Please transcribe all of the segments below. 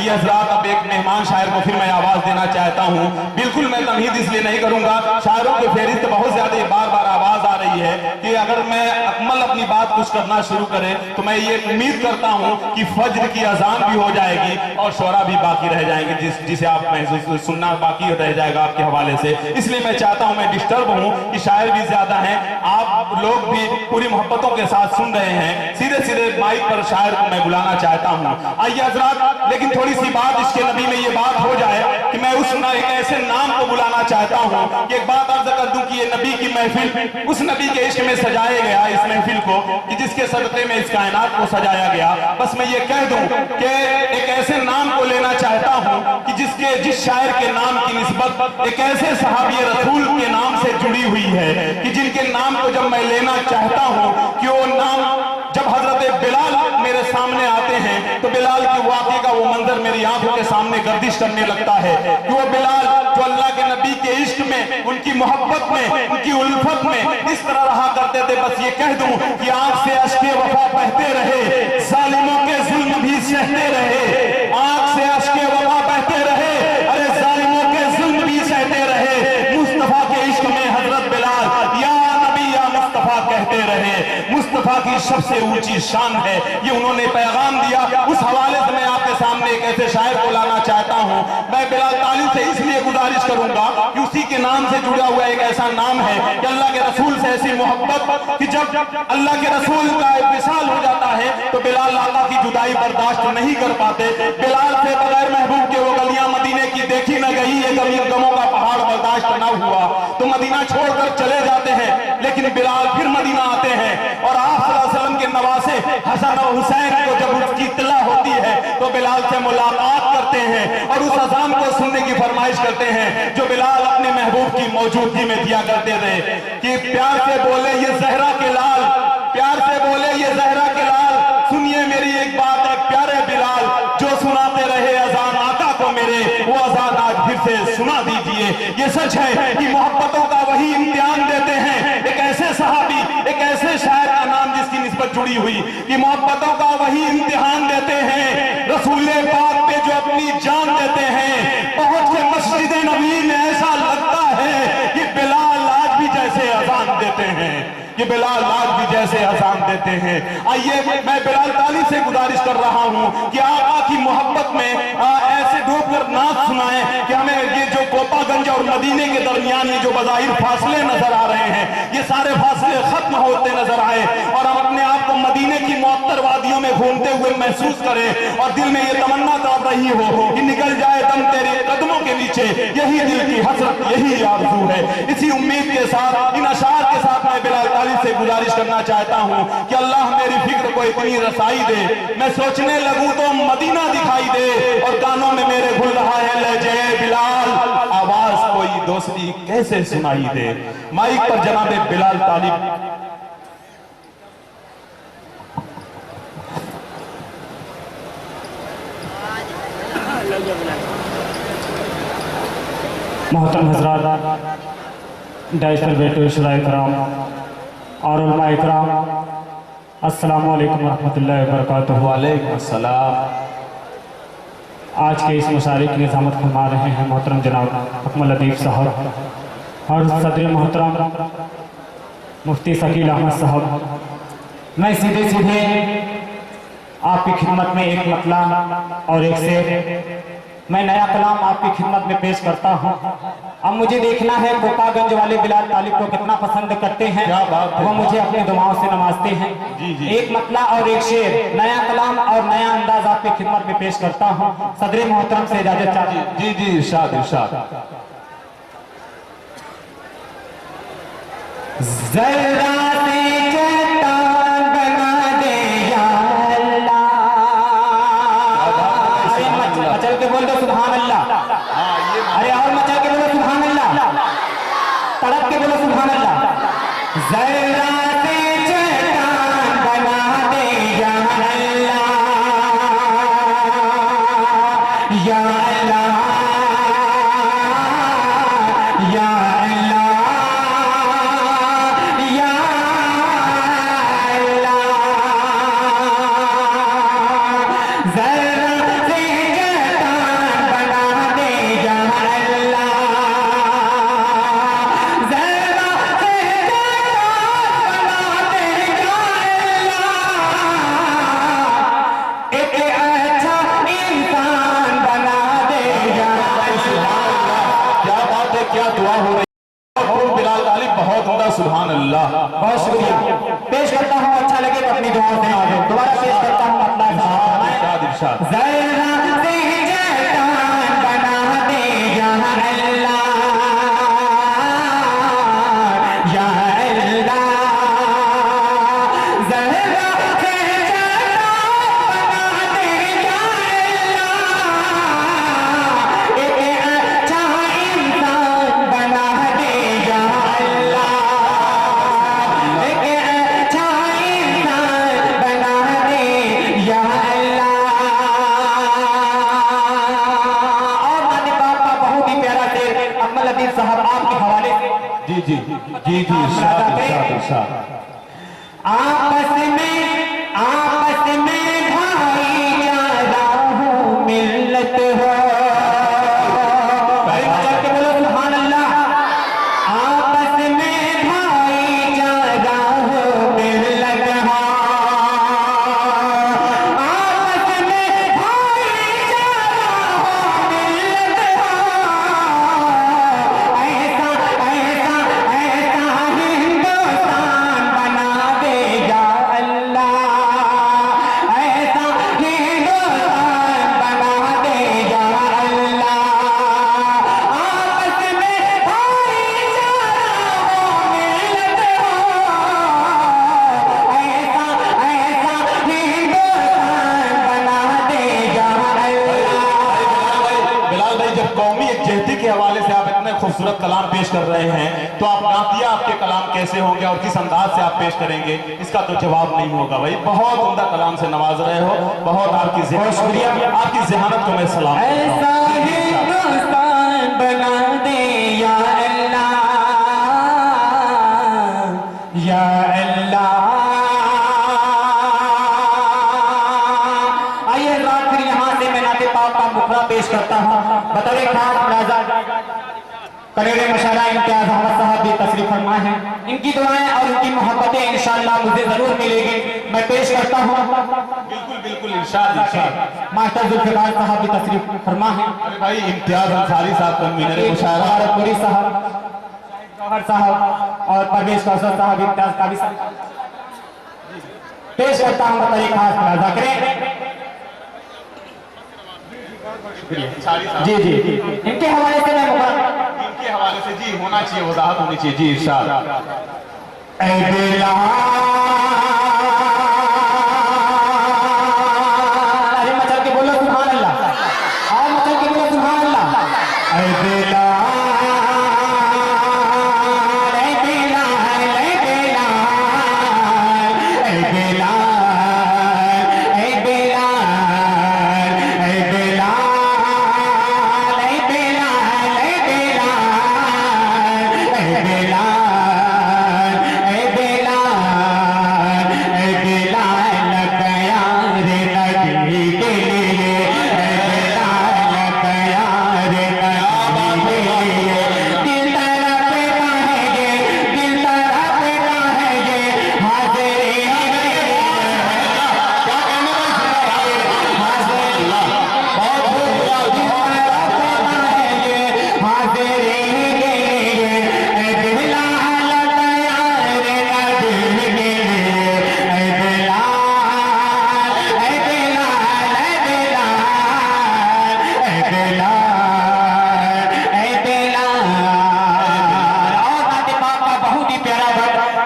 आइए हज़रात, अब एक मेहमान शायर को फिर मैं आवाज देना चाहता हूँ। बिल्कुल मैं तमहीद इसलिए नहीं करूंगा, शायरों की फहरिस्त बहुत ज्यादा बार बार आवाज आ रही है कि अगर मैं अकमल अपनी बात कुछ करना शुरू करे तो मैं ये उम्मीद करता हूँ कि फज्र की अजान भी हो जाएगी और शोरा भी बाकी रह जाएंगे, जिसे आप महसूस सुनना बाकी रह जाएगा आपके हवाले से। इसलिए मैं चाहता हूँ, मैं डिस्टर्ब हूँ कि शायर भी ज्यादा हैं, आप लोग भी पूरी मोहब्बतों के साथ सुन रहे हैं। सीधे सीधे माइक पर शायर को मैं बुलाना चाहता हूँ। आइए हज़रात, लेकिन थोड़ी सी बात इसके नबी में ये बात हो जाए कि मैं उस एक ऐसे नाम को बुलाना चाहता हूँ कि एक बात अर्ज कर दूं कि ये नबी की महफिल उस नबी के इश्क में सजाया गया, इस महफिल को कि जिसके सदक़े में इस कायनात को सजाया गया। बस मैं ये कह दूं कि एक ऐसे नाम को लेना चाहता हूँ कि जिस शायर के नाम की निस्बत एक ऐसे सहाबी रसूल के नाम से जुड़ी हुई है कि जिनके नाम को जब मैं लेना चाहता हूँ कि वो नाम जब हजरत बिलाल मेरे सामने आते हैं तो बिलाल की वाक़ई का वो मंजर मेरी आंखों के सामने गर्दिश करने लगता है कि वो बिलाल जो अल्लाह के नबी के इश्क में, उनकी मोहब्बत में, उनकी उल्फत में इस तरह रहा करते थे। बस ये कह दूं कि आंख से अश्के वफा बहते रहे, जालिमों के जुल्म भी सहते रहे, आंख से अश्के वफा बहते रहे, अरे जालिमों के जुल्म भी सहते रहे। मुस्तफा के इश्क में हजरत बिलाल या नबी या मुस्तफा कहते रहे। मुस्तफा की सबसे ऊंची शान है, ये उन्होंने पैगाम दिया। उस हवाले से मैं आपके सामने एक ऐसे शायर को लाना चाहता हूँ। मैं बिलाल तालिब से इसलिए गुजारिश करूंगा कि उसी के नाम से जुड़ा हुआ एक ऐसा नाम है कि अल्लाह के रसूल से ऐसी मोहब्बत कि जब अल्लाह के रसूल का विशाल हो जाता है तो बिलाल आका की जुदाई बर्दाश्त नहीं कर पाते। बिलाल से बगैर महबूब के वो गलियां मदीने की देखी न गई, ये गमों का पहाड़ बर्दाश्त न हुआ तो मदीना छोड़कर चले जाते हैं। लेकिन बिलाल फिर मदीना आते हैं और आप सल्लल्लाहु अलैहि वसल्लम के नवासे हसन और हुसैन को जब उसकी इत्तला होती है तो बिलाल से मुलाकात करते हैं और उस अज़ान को सुनने की फरमाइश करते हैं जो बिलाल अपने महबूब की मौजूदगी में दिया करते थे कि प्यार से बोले ये ज़हरा के लाल, प्यार से बोले ये ज़हरा के लाल, सुनिए मेरी एक बात है प्यारे बिलाल, जो सुनाते रहे अज़ान आका को मेरे, वो अज़ान आज फिर से सुना दीजिए। ये सच है कि मोहब्बतों का वही इम्तिहान देते हैं एक ऐसे सहाबी, एक ऐसे शायर का नाम जिसकी निस्बत जुड़ी हुई कि मोहब्बतों का वही इम्तिहान देते हैं रसूल पाक पे जो अपनी जान देते हैं। पहुंच के मस्जिद नबी में ऐसा लगता है कि बिलाल आज भी जैसे अज़ान देते हैं, कि बिलाल आज भी जैसे अज़ान देते हैं। आइए मैं बिलाल तालिब से गुजारिश कर रहा हूं कि आका की मोहब्बत में ऐसे डूबकर नात सुनाएं कि हमें ये जो कोपागंज और मदीने के दरमियान ये जो बज़ाहिर फासले नजर आ रहे हैं ये सारे फासले खत्म होते नजर आए और हम अपने आप को मदीने की मुअत्तर वादियों में घूमते हुए महसूस करें और दिल में ये तमन्ना कर रही हो कि निकल जाए दम तेरे कदमों के नीचे, यही दिल की हसरत, यही आरज़ू है। इसी उम्मीद के साथ, इन अशार के साथ मैं बिलाल तालिब से गुजारिश करना चाहता हूं कि अल्लाह मेरी फिक्र को इतनी रसाई दे, मैं सोचने लगूं तो मदीना दिखाई दे और कानों में मेरे घुल रहा है लहजे बिलाल, आवाज कोई दोस्ती कैसे सुनाई दे। माइक पर जनाबे बिलाल तालिब। मोहतरम हज़रात, डायसर बेटो शुराए कराम और उलमा इकराम, अस्सलामु अलैकुम रहमतुल्लाहि व बरकातुहू। वालेकुम अस्सलाम। आज के इस मुशारे की निज़ामत फरमा रहे हैं मोहतरम जनाब अकमल लतीफ़ साहब और सदर मोहतरम मुफ्ती शकील अहमद साहब। मैं सीधे सीधे आपकी खिदमत में एक मतला और एक शेर, मैं नया कलाम आपकी खिदमत में पेश करता हूँ। अब मुझे देखना है कोपागंज वाले बिलाल तालिब को कितना पसंद करते हैं, वो मुझे अपनी दुआओं से नवाजते हैं। एक मतला और एक शेर, नया कलाम और नया अंदाज आपकी खिदमत में पेश करता हूँ। सदर मोहतरम से इजाजत चाहिए। जी जी इरशाद इरशाद। जरा से चट्टान बना दे या अल्लाह, मचल के बोल दो सुभान अल्लाह। अरे और मचल के बोलो सुभान अल्लाह, तड़प के बोलो सुभान अल्लाह। जरा से चट्टान बना दे या अल्लाह, या अल्लाह, या अल्लाह, या अल्लाह सुभान अल्लाह। बहुत शुक्रिया। पेश करता हूँ, अच्छा लगे तो अपनी दुआओं से नवाजो। दोबारा पेश करता हूँ अपना इरशाद इरशाद। जरा से जैतान बना दे या अल्लाह, या अल्लाह। जरा से जैतान बना दे या अल्लाह, एक अच्छा इंसान बना दे या अल्लाह, एक अच्छा इंसान बना दे या अल्लाह। और माने बाप का बहुत ही प्यारा शेर अकमल लतीफ साहब आपके हवाले से। जी जी जी जी इरशाद इरशाद इरशाद। आपस में भाईचारा हो, मिल्लत हो। भाई चल के बोलो सुभान अल्लाह। आपस में भाईचारा हो, मिल्लत हो। आपस में भाईचारा हो, मिल्लत हो। ऐसा ऐसा ऐसा हिंदुस्तान बना दे या अल्लाह, ऐसा हिंदुस्तान बना दे या अल्लाह। आपस में भाईचारा हो, मिल्लत हो। ऐसा ऐसा हिंदुस्तान बना दे या अल्लाह। बिलाल भाई, जब कौमी यकजहती के हवाले से आप इतने खूबसूरत कलाम पेश कर रहे हैं, तो आप नातिया आपके कलाम कैसे होंगे और किस अंदाज से आप पेश करेंगे, इसका तो जवाब नहीं होगा भाई। बहुत उम्दा कलाम से नवाज रहे हो, बहुत आपकी शुक्रिया, आपकी जहानत को मैं सलाम करता ऐसा हूं। हिंदुस्तान बना दे या अल्लाह, या अल्लाह। आइए फिर यहाँ से मैं नाते पाक का मुखरा पेश करता हूँ। बतौर खास राजा करेरे मशाला इम्तियाज अहमद साहब भी तशरीफ फरमा है। इनकी दुआएं और इनकी मोहब्बतें इंशाअल्लाह मुझे जरूर मिलेगी। मैं पेश करता हूँ बिल्कुल बिल्कुल इरशाद इरशाद। मास्टर जुल्फिकार साहब भी तशरीफ फरमा है। अरे भाई, इम्तियाज अंसारी साहब, कन्वीनर मुशायरा, पुरी साहब, जौहर साहब और परवेश कौशल साहब, इम्तियाज काबी साहब पेश करता हूँ। बताइए खास मुलाजा करें। अंसारी साहब जी जी इनके हवाले से मैं इनके हवाले से जी होना चाहिए, वजाहत होनी चाहिए। जी इरशाद। ऐ बिलाल, अरे मचल के बोलो सुभान अल्लाह। और मचल के बोलो सुभान अल्लाह। ऐ बिलाल, ऐ बिलाल, ऐ बिलाल, ऐ बिलाल, ऐ बिलाल, ऐ बिलाल, ऐ बिलाल, ऐ बिलाल, ऐ बिलाल, ऐ बिलाल, ऐ बिलाल गया रे नदी के लिए, ऐ बिलाल गया रे नदी के लिए। दिल तड़पता है ये, दिल तड़पता है ये, हाज़िर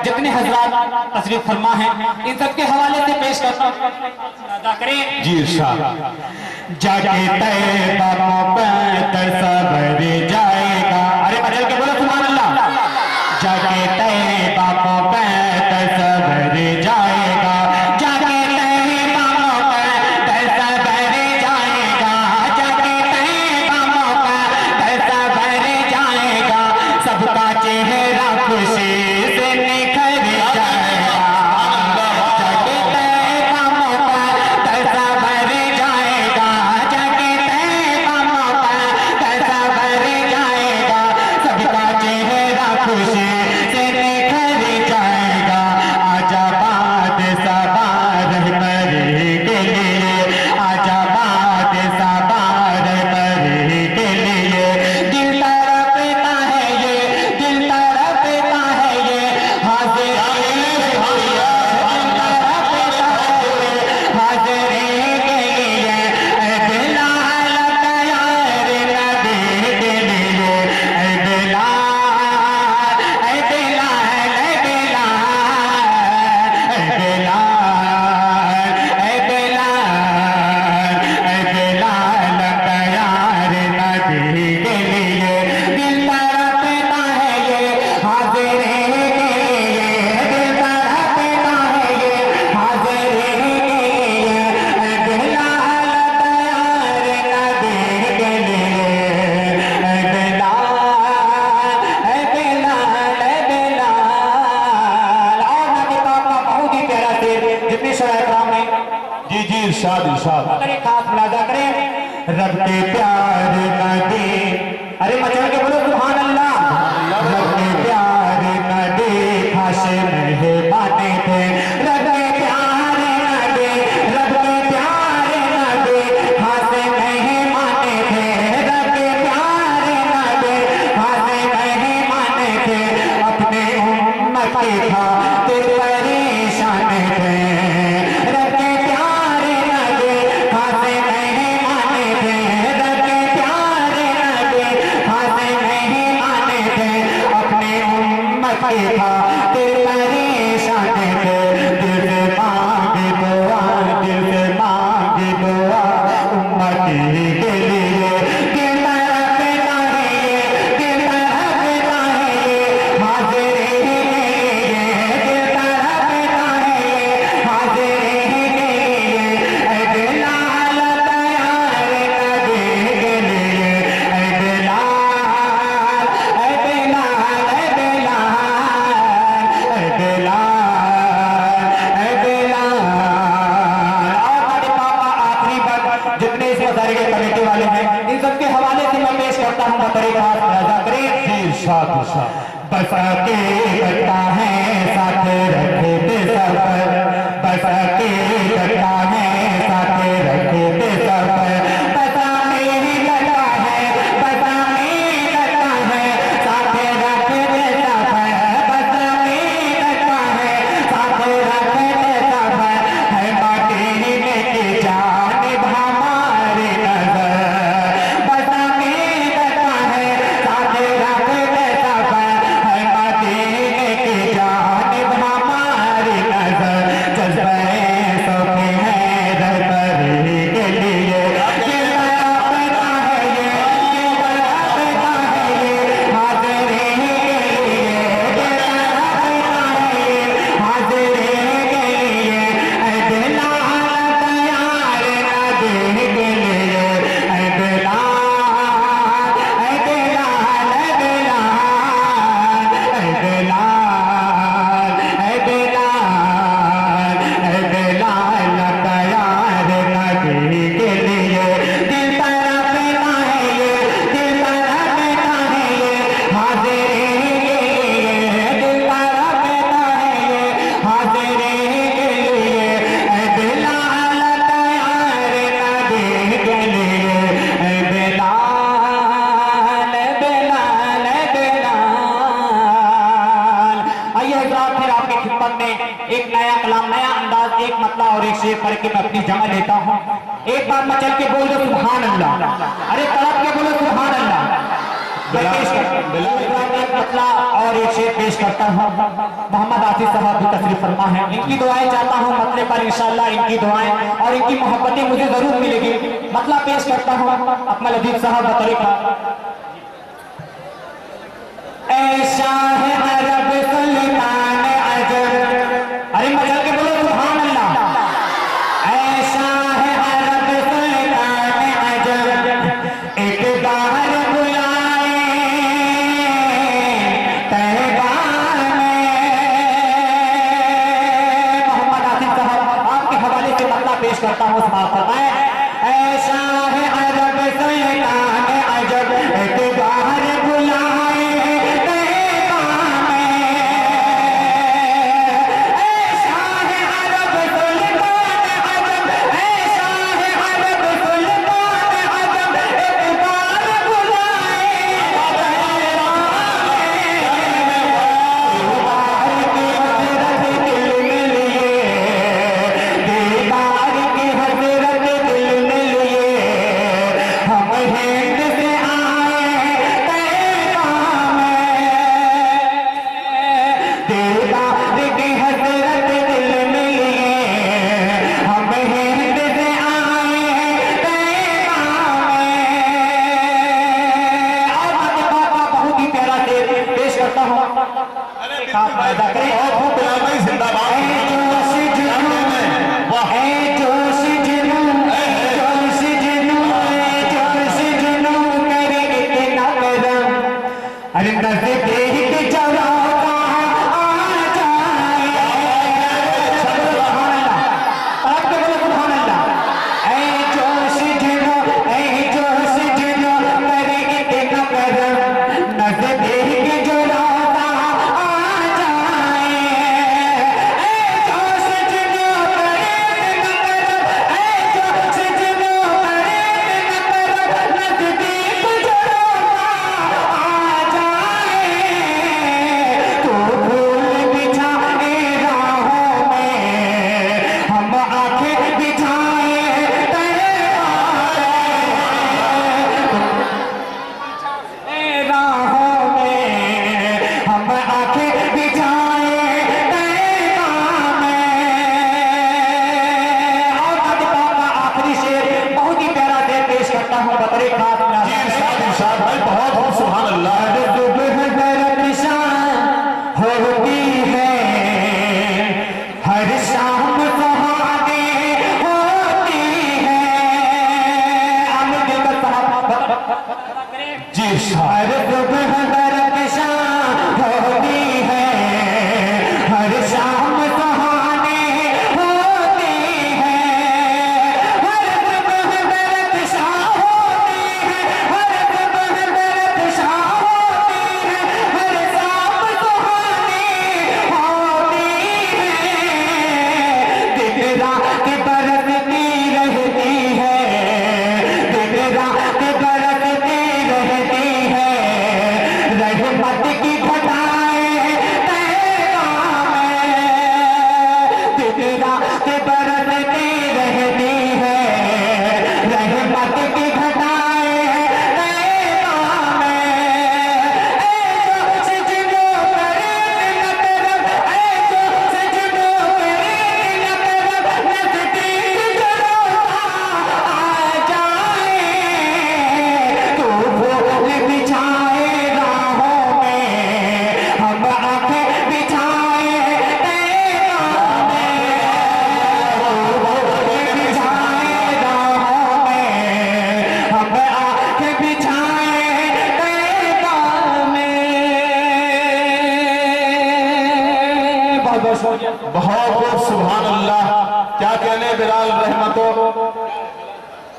जितने हजरात तशरीफ फरमा है, इन सबके हवाले से पेश करता हूँ। अदा करें जी इरशाद। जाके तैबा पैदल सबर जाएगा। अरे बदल के बोलो सुभान अल्लाह। जाके तैबा पैदल सबर जाएगा, जाके तैबा पैदल सबर जाएगा, जाके तैबा पैदल सबर जाएगा। सबका चेहरा खुशी से निखर जाएगा। जाके तैबा पैदल सबर जाएगा, जाके तैबा पैदल सबर जाएगा। जितने शराय कराम ने जी जी इरशाद इरशाद। अगर एक खास मुलाजा करें, रब के प्यार नबी, अरे मचल के बोलो सुभान अल्लाह। रब के प्यार नबी खास मेहरबानी थे, रब के प्यार नबी, रब के प्यार नबी खास मेहरबानी थे, रब के प्यार नबी खास मेहरबानी थे, अपने उम्मत की खातिर परेशान थे। रब के प्यार नबी खास मेहरबानी थे, रब के प्यार नबी खास मेहरबानी थे, अपने उम्मत की खातिर परेशान थे। दिल से मांगी दुआ, दिल से मांगी दुआ उम्मती के लिए, दिल तरफता है ये, दिल तरफता है ये, हाजिर के लिए, दिल तरफता है ये, हाजिर के लिए। ऐ बिलाल तैयार नबी के लिए, ऐ बिलाल, ऐ बिलाल, ऐ बिलाल, ऐ बिलाल, ऐ बिलाल। और हमारे पापा आखिरी बार जितने इस मदारी के कमेटी वाले हैं, इन सबके हवाले से मैं पेश करता हूँ बतरे का राजा करें। जी इरशाद इरशाद। बसा के करता है साथ रखे थे सफर, बसा के करता है साथ रखे थे सफर, बसा में करता है, बसा में करता है साथ रखे थे सफर, बसा में करता है साथ रखे थे सफर। है माटी में की जानिब हमारी नजर, बसा में करता है साथ रखे थे सफर, है माटी में की जानिब हमारी नजर। जज्बे सौखे हैं रहबरी के लिए, दिल तरफता है ये, दिल तरफता है ये, हाजिर के लिए, दिल तरफता है ये, हाजिर के लिए। ऐ बिलाल तैयार नबी के लिए, ऐ बिलाल, ऐ बिलाल, ऐ बिलाल, ऐ बिलाल, ऐ बिलाल, ऐ बिलाल तैयार नबी के लिए, दिल तरफता है ये, दिल तरफता है ये, हाजिर के लिए, दिल तरफता है ये, हाजिर के लिए। ऐ बिलाल तैयार नबी के लिए, ऐ बिलाल, ऐ बिलाल, ऐ बिलाल। आइए हज़रात, फिर आपकी खिदमत में एक नया कलाम, नया अंदाज, एक मतला और एक शेर पढ़ के मैं अपनी जगह लेता हूँ। एक बार मचल के बोल दो सुभान अल्लाह, अरे तड़प के बोलो सुभान अल्लाह। मैं पेश करता हूँ एक मतला और एक शेर पेश करता हूँ। मोहम्मद आसिफ साहब भी तशरीफ फरमा है, इनकी दुआएं चाहता हूँ मतले पर, इंशाअल्लाह इनकी दुआएं और इनकी मोहब्बतें मुझे जरूर मिलेगी। मतला पेश करता हूँ अकमल अदीब साहब बतौर का। ऐसा है अरब सुल्तान अजब, अरे मचल के बोलो सुभान अल्लाह। ऐसा है अरब सुल्तान अजब, एक बार बुलाए तैबा में। मोहम्मद आसिफ साहब आपके हवाले से मतला पेश करता हूँ, समाप्त फरमाएं। ऐसा है अरब सुल्तान अजब, एक बार बुलाए तैबा में। ऐसा है अरब सुल्तान अजब, ऐसा है अरब सुल्तान अजब, एक बार बुलाए तैबा में। दीदार की हसरत दिल में लिए, दीदार की हसरत दिल में लिए, हम हिंद से आए इरशाद। हर सुबह बरकशा होती है, हर शाम सुहाने होती है, हर सुबह बरकशा होती है, हर सुबह बरकशा होती है, हर शाम सुहाने होती है, दिन रात बरसती रहती है, दिन रात बरसती रहती है, रहमत की घटाएं पैगाम में, दिन रात बरसती रहती है, रहमत की घटाएं पैगाम में, ऐ जो सजदों करे न तरफ, ऐ जो सजदों करे न तरफ, नज़दीक रोज़ा आ जाए, तू फूल बिछाए राहों में, हम आंखें बिछाए पैगाम में, फूल बिछाए राहों में, हम आंखें बिछाए पैगाम में। बहुत बहुत शुक्रिया। बहुत बहुत सुभान अल्लाह। क्या कहने बिलाल रहमतो